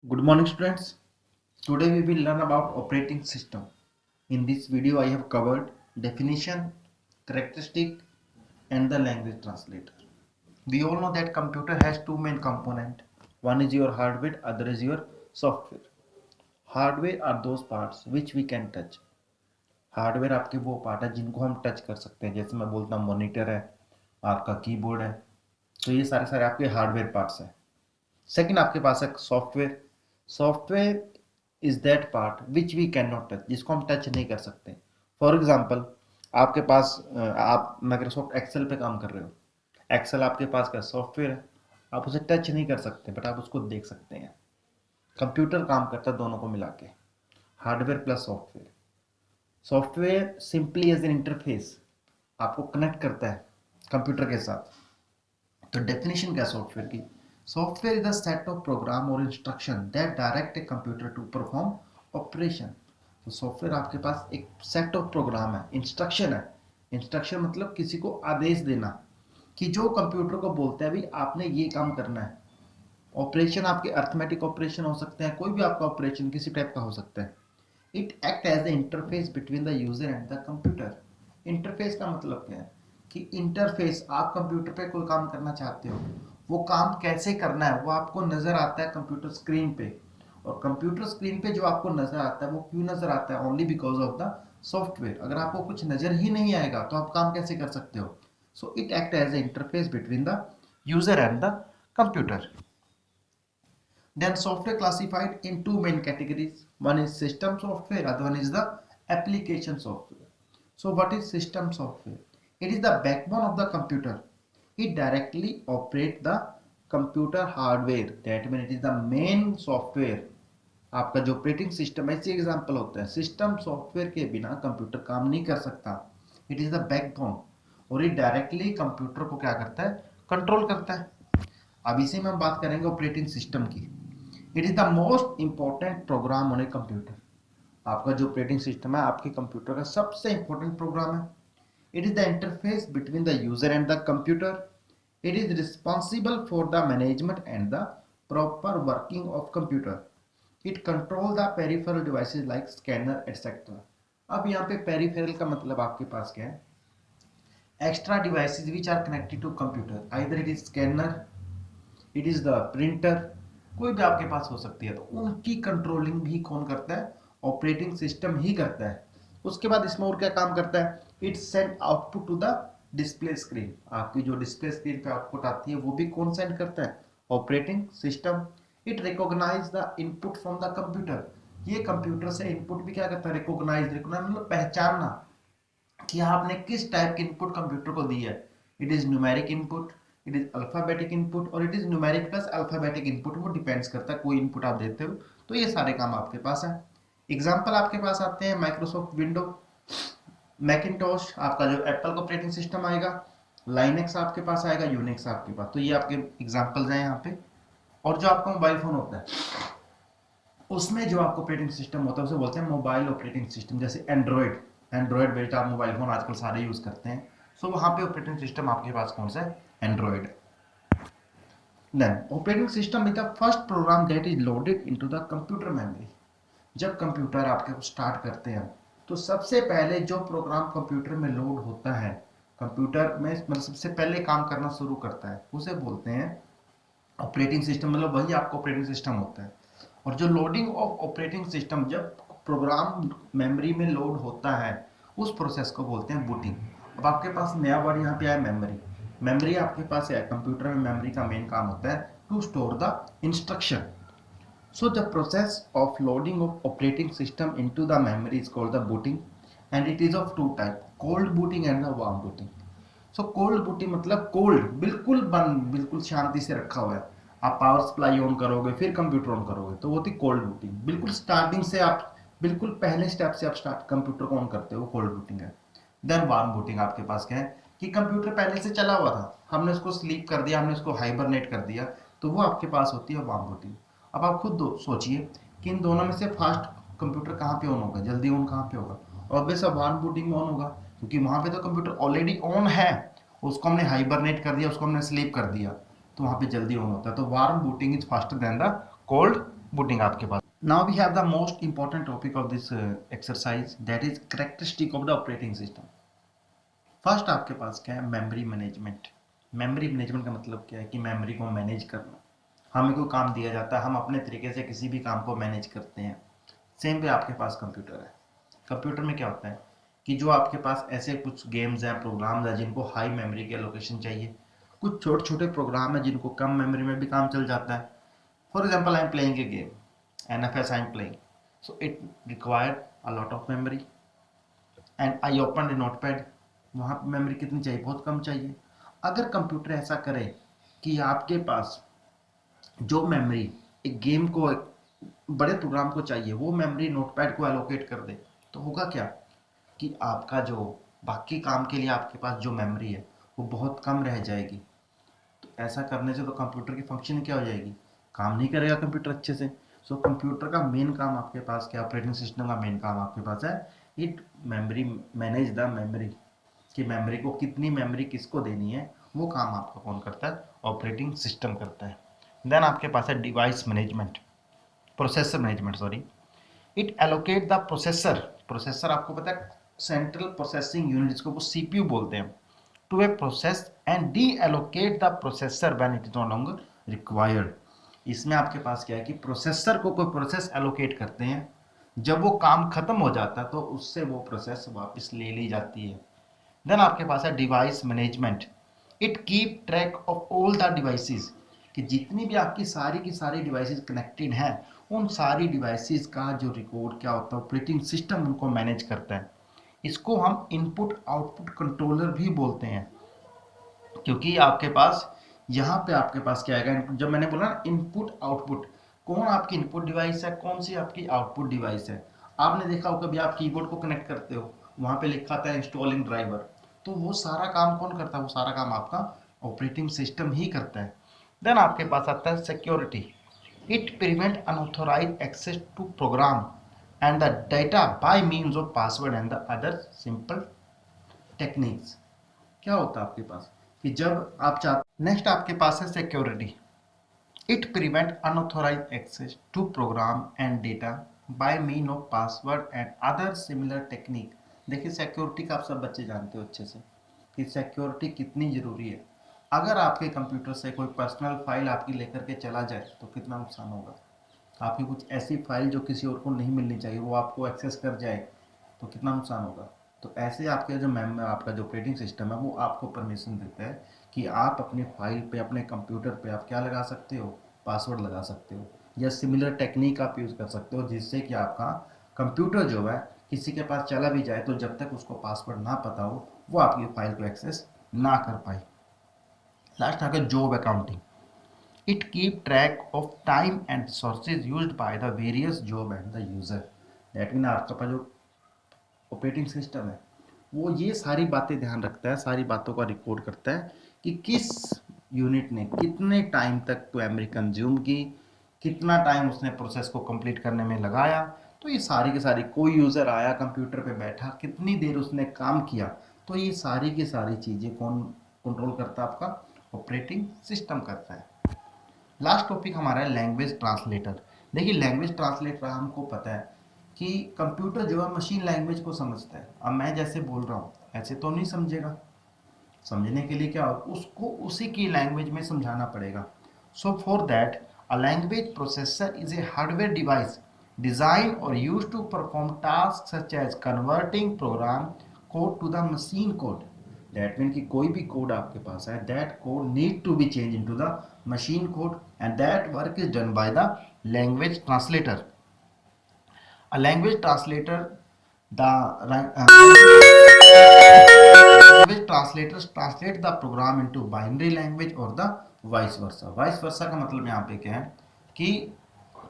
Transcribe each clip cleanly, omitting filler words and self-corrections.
Good morning, students. Today we will learn about operating system. In this video, I have covered definition, characteristic, and the language translator. We all know that computer has two main components. One is your hardware, other is your software. Hardware are those parts which we can touch. Hardware आपके वो part है जिनको हम touch कर सकते हैं, जैसे मैं बोलता हूँ मॉनिटर है, आपका कीबोर्ड है, तो ये सारे सारे आपके हार्डवेयर पार्ट्स हैं. सेकंड आपके पास है software. Software is that part which we can not touch, जिसको हम टच नहीं कर सकते. फॉर एग्जाम्पल आपके पास आप माइक्रोसॉफ्ट एक्सेल पे काम कर रहे हो. एक्सेल आपके पास का सॉफ्टवेयर है, आप उसे टच नहीं कर सकते बट आप उसको देख सकते हैं. कंप्यूटर काम करता है दोनों को मिला के, hardware plus software. Software simply as an interface आपको कनेक्ट करता है कंप्यूटर के साथ. तो डेफिनेशन क्या सॉफ्टवेयर की? Software is the set of program और instruction that direct a computer to perform operation. तो सॉफ्टवेयर आपके पास एक सेट ऑफ प्रोग्राम है, इंस्ट्रक्शन है. इंस्ट्रक्शन मतलब किसी को आदेश देना कि जो कंप्यूटर को बोलता है भाई आपने ये काम करना है. ऑपरेशन आपके अर्थमेटिक ऑपरेशन हो सकते हैं, कोई भी आपका ऑपरेशन किसी टाइप का हो सकता है. It act as the interface between the user and the computer. Interface का मतलब क्या है कि इंटरफेस, आप कंप्यूटर पे कोई काम करना चाहते हो, वो काम कैसे करना है वो आपको नजर आता है कंप्यूटर स्क्रीन पे. और कंप्यूटर स्क्रीन पे जो आपको नजर आता है वो क्यों नजर आता है? Only because of the software. अगर आपको कुछ नजर ही नहीं आएगा तो आप काम कैसे कर सकते हो? So it act as a interface between the user and the computer. Then software classified in two main categories. One is system software, other one is the application software. So what is system software? It is the backbone of the computer. It directly operates the computer hardware. That means it is the main software. आपका जो operating system है, इसी example होता है. System software के बिना computer काम नहीं कर सकता. इट इज द बैकबोन और ये डायरेक्टली कंप्यूटर को क्या करता है? कंट्रोल करता है. अब इसी में हम बात करेंगे ऑपरेटिंग सिस्टम की. It is the most important program on a computer. आपका जो ऑपरेटिंग सिस्टम है आपके कंप्यूटर का सबसे इंपॉर्टेंट प्रोग्राम है. It is the interface between the user and the computer. It is responsible for the management and the proper working of computer. It control the peripheral devices like scanner etcetera. अब यहाँ पे peripheral का मतलब आपके पास क्या है? Extra devices which are connected to computer. Either it is scanner, it is the printer, कोई भी आपके पास हो सकती है. तो उनकी कंट्रोलिंग भी कौन करता है? ऑपरेटिंग सिस्टम ही करता है. उसके बाद इसमें और क्या काम करता है? It send output to the display screen. आपकी जो डिस्प्ले स्क्रीन पे आउटपुट आती है वो भी कौन सेंड करता है? Operating system. It recognise the input from the computer. ये कंप्यूटर से इनपुट भी क्या करता है? रिकॉग्नाइज. रिकॉग्नाइज मतलब पहचानना कि आपने किस टाइप की इनपुट कंप्यूटर को दी है. It is numeric input, it is alphabetic input और it is numeric plus alphabetic input. वो डिपेंड्स करता है कोई इनपुट आप देते हो. तो ये सारे काम आपके पास है. एग्जांपल आपके पास आते हैं माइक्रोसॉफ्ट विंडो, मैकिंटोश आपका जो एप्पल का ऑपरेटिंग सिस्टम आएगा, लाइनेक्स आपके पास आएगा, यूनिक्स आपके पास. तो ये आपके एग्जांपल्स हैं यहाँ पे. और जो आपका मोबाइल फोन होता है उसमें जो आपका ऑपरेटिंग सिस्टम होता है उसे बोलते हैं मोबाइल ऑपरेटिंग सिस्टम. जैसे एंड्रॉयड, एंड्रॉयड बेस्ड आप मोबाइल फोन आजकल सारे यूज करते हैं. सो वहाँ पे ऑपरेटिंग सिस्टम आपके पास कौन सा है? Android. Then operating system is the first program that is loaded into the computer memory. जब कंप्यूटर आपके स्टार्ट करते हैं तो सबसे पहले जो प्रोग्राम कंप्यूटर में लोड होता है, कंप्यूटर में मतलब सबसे पहले काम करना शुरू करता है, उसे बोलते हैं ऑपरेटिंग सिस्टम. मतलब वही आपका ऑपरेटिंग सिस्टम होता है. और जो लोडिंग ऑफ ऑपरेटिंग सिस्टम, जब प्रोग्राम मेमोरी में लोड होता है उस प्रोसेस को बोलते हैं बूटिंग. अब आपके पास नया वर्ड यहाँ पे आया मेमोरी. मेमोरी आपके पास है, कंप्यूटर में मेमोरी का मेन काम होता है to store the instruction. So the process of loading of operating system into the memory is called the booting and it is of two type, cold booting and the warm booting. So cold booting मतलब cold, बिल्कुल बंद, बिल्कुल शांति से रखा हुआ है. आप power supply on करोगे फिर कंप्यूटर ऑन करोगे तो वो होती कोल्ड बूटिंग. बिल्कुल स्टार्टिंग से आप बिल्कुल पहले स्टेप से आप स्टार्ट कंप्यूटर को ऑन करते हो, कोल्ड बूटिंग है. देन वार्म बूटिंग आपके पास क्या है कि कंप्यूटर पहले से चला हुआ था, हमने उसको स्लीप कर दिया, हमने उसको हाइबरनेट कर दिया, तो वो आपके पास होती है वार्म बूटिंग. अब आप खुद सोचिए कि इन दोनों में से फास्ट कंप्यूटर कहाँ पे ऑन होगा, जल्दी ऑन कहाँ पे होगा? ऑब्वियस वार्म बूटिंग में ऑन होगा, क्योंकि वहाँ पे तो कंप्यूटर ऑलरेडी ऑन है, उसको हमने हाइबरनेट कर दिया, उसको हमने स्लीप कर दिया, तो वहाँ पे जल्दी ऑन होता है. तो warm booting is faster than the cold booting आपके पास. Now we have the most important topic of this exercise, that is characteristic of the operating system. First आपके पास क्या है, मेमोरी मैनेजमेंट. मेमोरी मैनेजमेंट का मतलब क्या है कि मेमोरी को मैनेज करना. हमें कोई काम दिया जाता है, हम अपने तरीके से किसी भी काम को मैनेज करते हैं. सेम वे आपके पास कंप्यूटर है. कंप्यूटर में क्या होता है कि जो आपके पास ऐसे कुछ गेम्स हैं, प्रोग्राम्स हैं जिनको हाई मेमोरी की एलोकेशन चाहिए, कुछ छोटे छोटे प्रोग्राम हैं जिनको कम मेमोरी में भी काम चल जाता है. For example I am playing a game, NFS I am playing, so it require a lot of memory and I open A notepad. वहाँ पर मेमोरी कितनी चाहिए, बहुत कम चाहिए. अगर कंप्यूटर ऐसा करे कि आपके पास जो मेमोरी एक गेम को, एक बड़े प्रोग्राम को चाहिए, वो मेमोरी नोटपैड को एलोकेट कर दे, तो होगा क्या कि आपका जो बाकी काम के लिए आपके पास जो मेमोरी है वो बहुत कम रह जाएगी. तो ऐसा करने से तो कंप्यूटर की फंक्शन क्या हो जाएगी, काम नहीं करेगा कंप्यूटर अच्छे से. सो कंप्यूटर का मेन काम आपके पास क्या, ऑपरेटिंग सिस्टम का मेन काम आपके पास है, it memory manage the memory, कि मेमोरी को कितनी मेमोरी किसको देनी है, वो काम आपका कौन करता है, ऑपरेटिंग सिस्टम करता है. देन आपके पास है device management, processor management sorry. It allocate the processor. Processor आपको पता है सेंट्रल प्रोसेसिंग यूनिट, जिसको वो CPU बोलते हैं, to a process and deallocate the processor when it is no longer required. इसमें आपके पास क्या है कि प्रोसेसर को कोई प्रोसेस एलोकेट करते हैं, जब वो काम खत्म हो जाता है तो उससे वो प्रोसेस वापस ले ली जाती है. देन आपके पास है device management. It keep track of all the devices, कि जितनी भी आपकी सारी की सारी डिवाइसेस कनेक्टेड हैं, उन सारी डिवाइसेस का जो रिकॉर्ड क्या होता है, ऑपरेटिंग सिस्टम उनको मैनेज करता है. इसको हम इनपुट आउटपुट कंट्रोलर भी बोलते हैं, क्योंकि आपके पास यहाँ पे आपके पास क्या आएगा, जब मैंने बोला ना इनपुट आउटपुट, कौन आपकी इनपुट डिवाइस है, कौन सी आपकी आउटपुट डिवाइस है. आपने देखा हो कभी आप कीबोर्ड को कनेक्ट करते हो, वहाँ पे लिखा था इंस्टॉलिंग ड्राइवर, तो वो सारा काम कौन करता है, वो सारा काम आपका ऑपरेटिंग सिस्टम ही करता है. देन आपके पास आता है security. It prevent unauthorised access to program and the data by means of password and the other simple techniques. क्या होता है आपके पास कि जब आप चाहते, नेक्स्ट आपके पास है security. It prevent unauthorised access to program and data by mean of password and other similar technique. देखिए सिक्योरिटी का आप सब बच्चे जानते हो अच्छे से कि सिक्योरिटी कितनी ज़रूरी है. अगर आपके कंप्यूटर से कोई पर्सनल फाइल आपकी लेकर के चला जाए तो कितना नुकसान होगा. आपकी कुछ ऐसी फाइल जो किसी और को नहीं मिलनी चाहिए वो आपको एक्सेस कर जाए तो कितना नुकसान होगा. तो ऐसे आपके जो आपका जो ऑपरेटिंग सिस्टम है वो आपको परमिशन देता है कि आप अपनी फाइल पे, अपने कंप्यूटर पे आप क्या लगा सकते हो, पासवर्ड लगा सकते हो, या सिमिलर टेक्निक आप यूज़ कर सकते हो, जिससे कि आपका कंप्यूटर जो है किसी के पास चला भी जाए तो जब तक उसको पासवर्ड ना पता हो वो आपकी फाइल को एक्सेस ना कर पाए. लास्ट आ गया job accounting. It keep track of time and resources used by the various job and the user. That mean आपका पास जो ऑपरेटिंग सिस्टम है वो ये सारी बातें ध्यान रखता है, सारी बातों का रिकॉर्ड करता है कि किस यूनिट ने कितने टाइम तक मेमोरी कंज्यूम की, कितना टाइम उसने प्रोसेस को कंप्लीट करने में लगाया. तो ये सारी की सारी, कोई यूज़र आया कंप्यूटर पे बैठा, कितनी देर उसने काम किया, तो ये सारी की सारी चीज़ें कौन कंट्रोल करता है, आपका ऑपरेटिंग सिस्टम करता है. लास्ट टॉपिक हमारा है लैंग्वेज ट्रांसलेटर. देखिए लैंग्वेज ट्रांसलेटर हमको पता है कि कंप्यूटर जो है मशीन लैंग्वेज को समझता है. अब मैं जैसे बोल रहा हूँ ऐसे तो नहीं समझेगा, समझने के लिए क्या उसको उसी की लैंग्वेज में समझाना पड़ेगा. So for that a language processor is a hardware device design और use to perform task such as converting program code to the machine code. That mean कि कोई भी कोड आपके पास है, that code need to be change into the machine code and that work is done by the language translator. A language translator, the language translators translate the program into binary language or the vice versa. Vice versa का मतलब यहाँ पे क्या है कि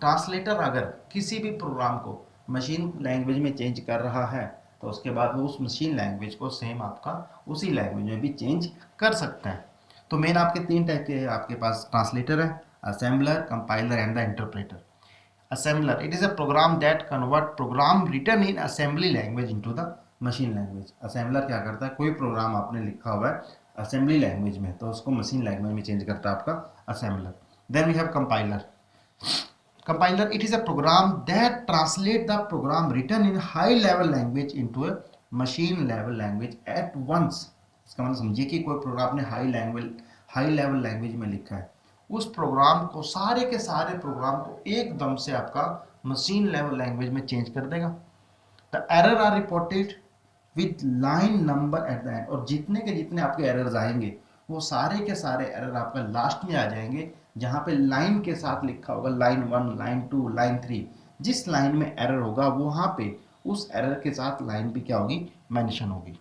translator अगर किसी भी प्रोग्राम को मशीन लैंग्वेज में चेंज कर रहा है तो उसके बाद वो उस मशीन लैंग्वेज को सेम आपका उसी लैंग्वेज में भी चेंज कर सकता है. तो मेन आपके तीन टाइप के आपके पास ट्रांसलेटर है, assembler, compiler and the interpreter. Assembler, it is a program that convert program written in assembly language into the machine language. Assembler क्या करता है, कोई प्रोग्राम आपने लिखा हुआ है असेंबली लैंग्वेज में तो उसको मशीन लैंग्वेज में चेंज करता है आपका assembler. Then we have compiler. Compiler, it is a program that translate the program written in high level language into a machine level language at once. इसका मतलब समझिए कि कोई प्रोग्राम ने हाई लेवल लैंग्वेज में लिखा है, उस प्रोग्राम को सारे के सारे प्रोग्राम को एकदम से आपका मशीन लेवल लैंग्वेज में चेंज कर देगा। The error are reported with line number at the end, और जितने के जितने आपके एरर्स आएंगे वो सारे के सारे एरर आपका लास्ट में आ जाएंगे, जहां पे लाइन के साथ लिखा होगा लाइन 1, लाइन 2, लाइन 3। जिस लाइन में एरर होगा वहां पे उस एरर के साथ लाइन भी क्या होगी, मेंशन होगी,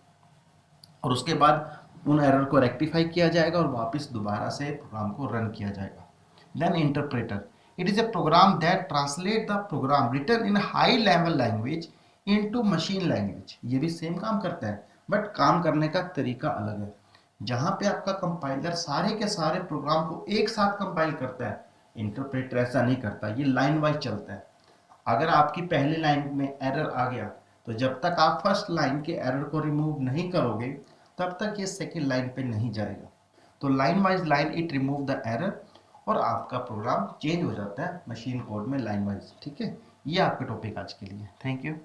और उसके बाद उन एरर को रेक्टिफाई किया जाएगा और वापस दोबारा से प्रोग्राम को रन किया जाएगा। Then interpreter, it is a program that translate the program written in high level language into machine language. ये भी सेम काम करता है बट काम करने का तरीका अलग है। जहां पे आपका कंपाइलर सारे के सारे प्रोग्राम को एक साथ कंपाइल करता है, इंटरप्रेटर ऐसा नहीं करता, ये लाइन वाइज चलता है। अगर आपकी पहली लाइन में एरर आ गया तो जब तक आप फर्स्ट लाइन के एरर को रिमूव नहीं करोगे तब तक ये सेकेंड लाइन पे नहीं जाएगा। तो line wise line it remove the error और आपका प्रोग्राम चेंज हो जाता है मशीन कोड में लाइन वाइज। ठीक है, ये आपका टॉपिक आज के लिए। Thank you.